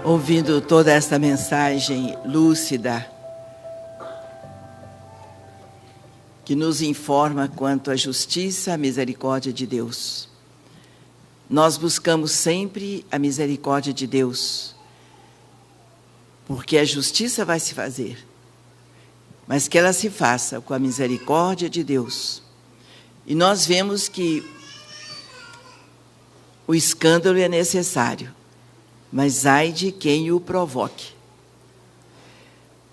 ouvindo toda esta mensagem lúcida, que nos informa quanto à justiça, à misericórdia de Deus. Nós buscamos sempre a misericórdia de Deus, porque a justiça vai se fazer, mas que ela se faça com a misericórdia de Deus. E nós vemos que o escândalo é necessário, mas ai de quem o provoque.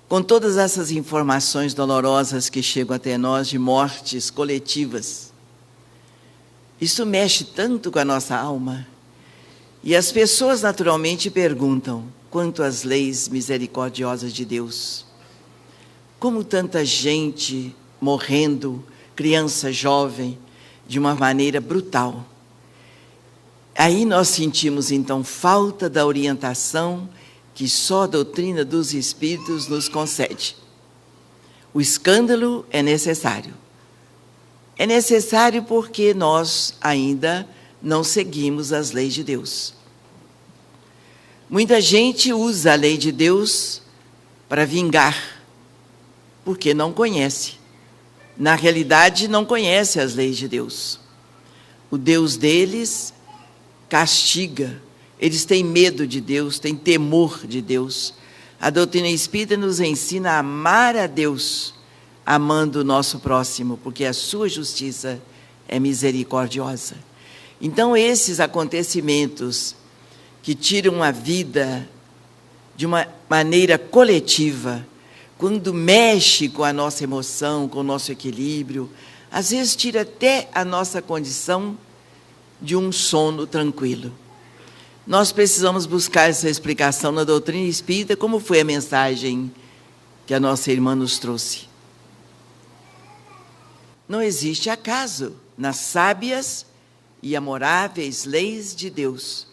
Com todas essas informações dolorosas que chegam até nós de mortes coletivas, isso mexe tanto com a nossa alma. E as pessoas naturalmente perguntam quanto às leis misericordiosas de Deus. Como tanta gente morrendo, criança, jovem, de uma maneira brutal. Aí nós sentimos, então, falta da orientação que só a doutrina dos Espíritos nos concede. O escândalo é necessário. É necessário porque nós ainda não seguimos as leis de Deus. Muita gente usa a lei de Deus para vingar, porque não conhece. Na realidade, não conhece as leis de Deus. O Deus deles castiga, eles têm medo de Deus, têm temor de Deus. A doutrina espírita nos ensina a amar a Deus, amando o nosso próximo, porque a sua justiça é misericordiosa. Então, esses acontecimentos que tiram a vida de uma maneira coletiva, quando mexe com a nossa emoção, com o nosso equilíbrio, às vezes tira até a nossa condição de um sono tranquilo. Nós precisamos buscar essa explicação na doutrina espírita, como foi a mensagem que a nossa irmã nos trouxe. Não existe acaso nas sábias e amoráveis leis de Deus.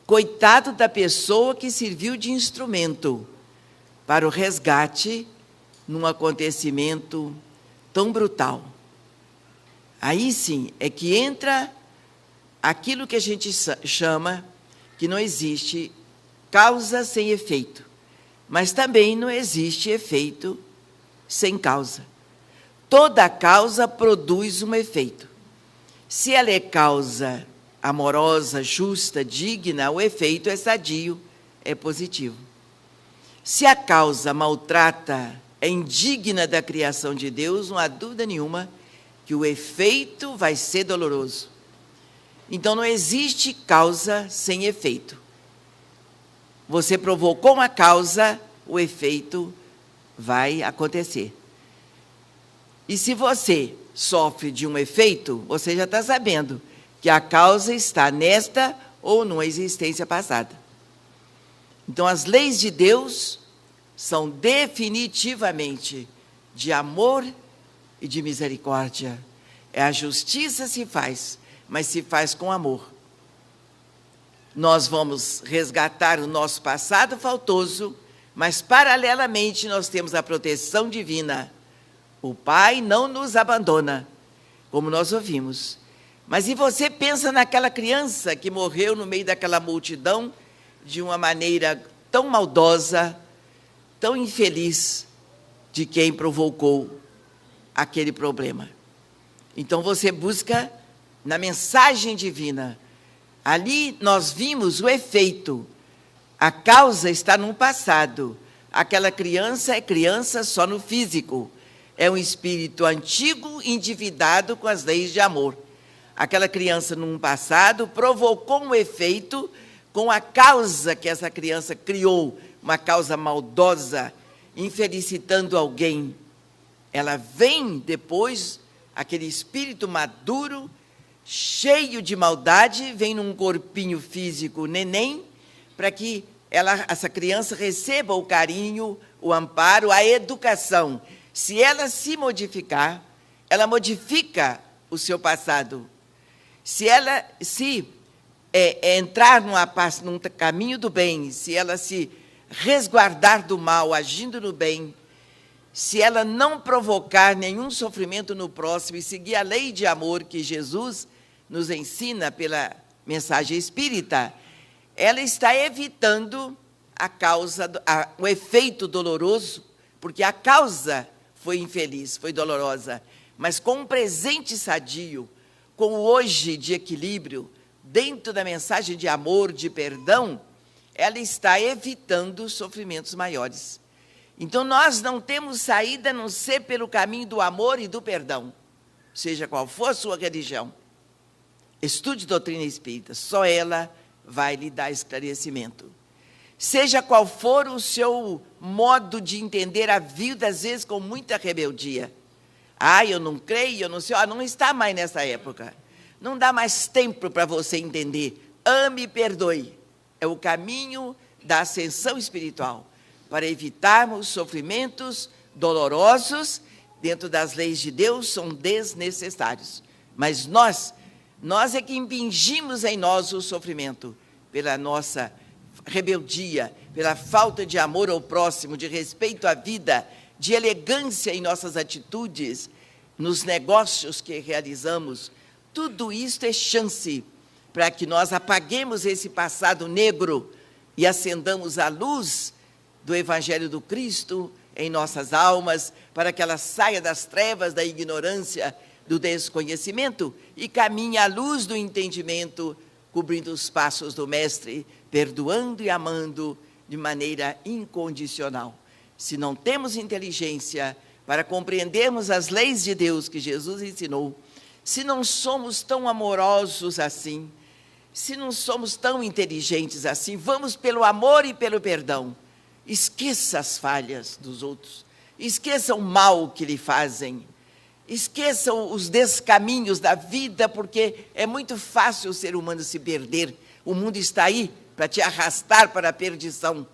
Coitado da pessoa que serviu de instrumento para o resgate num acontecimento tão brutal. Aí sim é que entra aquilo que a gente chama que não existe causa sem efeito, mas também não existe efeito sem causa. Toda causa produz um efeito. Se ela é causa amorosa, justa, digna, o efeito é sadio, é positivo. Se a causa maltrata, é indigna da criação de Deus, não há dúvida nenhuma que o efeito vai ser doloroso. Então, não existe causa sem efeito. Você provocou uma causa, o efeito vai acontecer. E se você sofre de um efeito, você já está sabendo que a causa está nesta ou numa existência passada. Então, as leis de Deus são definitivamente de amor e de misericórdia. A justiça se faz, mas se faz com amor. Nós vamos resgatar o nosso passado faltoso, mas, paralelamente, nós temos a proteção divina. O Pai não nos abandona, como nós ouvimos. Mas e você pensa naquela criança que morreu no meio daquela multidão de uma maneira tão maldosa, tão infeliz, de quem provocou aquele problema. Então você busca na mensagem divina. Ali nós vimos o efeito. A causa está no passado. Aquela criança é criança só no físico. É um espírito antigo, endividado com as leis de amor. Aquela criança, num passado, provocou um efeito com a causa que essa criança criou, uma causa maldosa, infelicitando alguém. Ela vem depois, aquele espírito maduro, cheio de maldade, vem num corpinho físico neném, para que essa criança receba o carinho, o amparo, a educação. Se ela se modificar, ela modifica o seu passado. Se ela entrar num caminho do bem, se ela se resguardar do mal, agindo no bem, se ela não provocar nenhum sofrimento no próximo e seguir a lei de amor que Jesus nos ensina pela mensagem espírita, ela está evitando o efeito doloroso, porque a causa foi infeliz, foi dolorosa, mas com um presente sadio, com o hoje de equilíbrio, dentro da mensagem de amor, de perdão, ela está evitando sofrimentos maiores. Então, nós não temos saída a não ser pelo caminho do amor e do perdão, seja qual for a sua religião. Estude doutrina espírita, só ela vai lhe dar esclarecimento. Seja qual for o seu modo de entender a vida, às vezes com muita rebeldia. Eu não creio, eu não sei, não está mais nessa época. Não dá mais tempo para você entender. Ame e perdoe. É o caminho da ascensão espiritual, para evitarmos sofrimentos dolorosos, dentro das leis de Deus, são desnecessários. Mas nós é que impingimos em nós o sofrimento, pela nossa rebeldia, pela falta de amor ao próximo, de respeito à vida, de elegância em nossas atitudes, nos negócios que realizamos. Tudo isso é chance para que nós apaguemos esse passado negro e acendamos a luz do Evangelho do Cristo em nossas almas, para que ela saia das trevas da ignorância, do desconhecimento, e caminhe à luz do entendimento, cobrindo os passos do Mestre, perdoando e amando de maneira incondicional. Se não temos inteligência para compreendermos as leis de Deus que Jesus ensinou, se não somos tão amorosos assim, se não somos tão inteligentes assim, vamos pelo amor e pelo perdão. Esqueça as falhas dos outros, esqueça o mal que lhe fazem, esqueça os descaminhos da vida, porque é muito fácil o ser humano se perder. O mundo está aí para te arrastar para a perdição.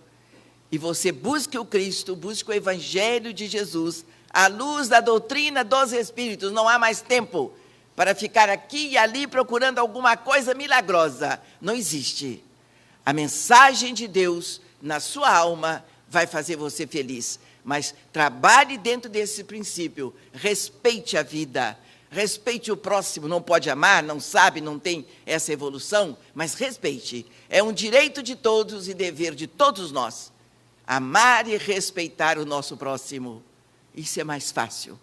E você busque o Cristo, busque o Evangelho de Jesus, à luz da doutrina dos Espíritos. Não há mais tempo para ficar aqui e ali procurando alguma coisa milagrosa. Não existe. A mensagem de Deus na sua alma vai fazer você feliz. Mas trabalhe dentro desse princípio. Respeite a vida, respeite o próximo. Não pode amar, não sabe, não tem essa evolução, mas respeite. É um direito de todos e dever de todos nós. Amar e respeitar o nosso próximo. Isso é mais fácil.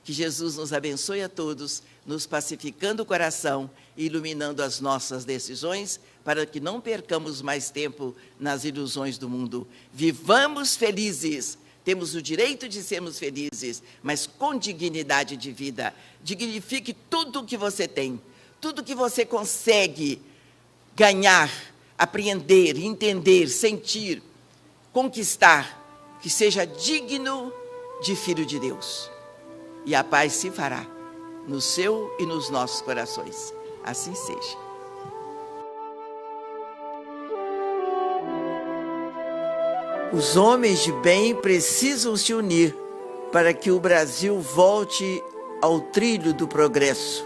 Que Jesus nos abençoe a todos, nos pacificando o coração e iluminando as nossas decisões, para que não percamos mais tempo nas ilusões do mundo. Vivamos felizes, temos o direito de sermos felizes, mas com dignidade de vida. Dignifique tudo o que você tem, tudo que você consegue ganhar, apreender, entender, sentir, conquistar, que seja digno de filho de Deus. E a paz se fará no seu e nos nossos corações. Assim seja. Os homens de bem precisam se unir para que o Brasil volte ao trilho do progresso.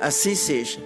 Assim seja.